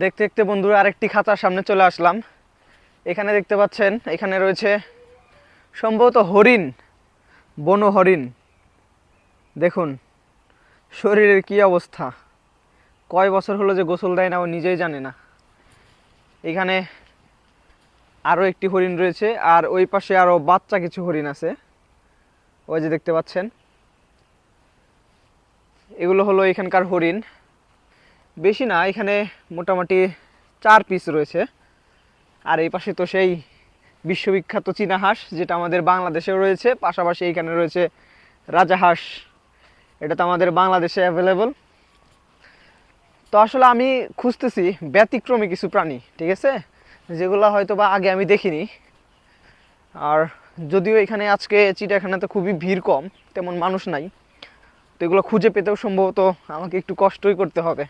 দেখতে দেখতে বন্ধুরা আরেকটি খাঁচার সামনে চলে আসলাম। এখানে দেখতে পাচ্ছেন, এখানে রয়েছে সম্ভবত হরিণ, বন হরিণ। দেখুন শরীরের কি অবস্থা, কয় বছর হলো যে গোসল দেয় না ও নিজেই জানে না। এখানে আরও একটি হরিণ রয়েছে, আর ওই পাশে আরও বাচ্চা কিছু হরিণ আছে, ওই যে দেখতে পাচ্ছেন। এগুলো হলো এখানকার হরিণ, বেশি না, এখানে মোটামুটি 4 পিস রয়েছে। আর এই পাশে তো সেই বিশ্ববিখ্যাত চীনা হাঁস, যেটা আমাদের বাংলাদেশেও রয়েছে, পাশাপাশি এখানে রয়েছে রাজাহাঁস, এটা তো আমাদের বাংলাদেশে অ্যাভেলেবল। তো আসলে আমি খুঁজতেছি ব্যতিক্রমী কিছু প্রাণী, ঠিক আছে, যেগুলো হয়তো বা আগে আমি দেখিনি। আর যদিও এখানে আজকে চিড়িয়াখানাতে খুবই ভিড় কম, তেমন মানুষ নাই, তো এগুলো খুঁজে পেতেও সম্ভবত আমাকে একটু কষ্টই করতে হবে।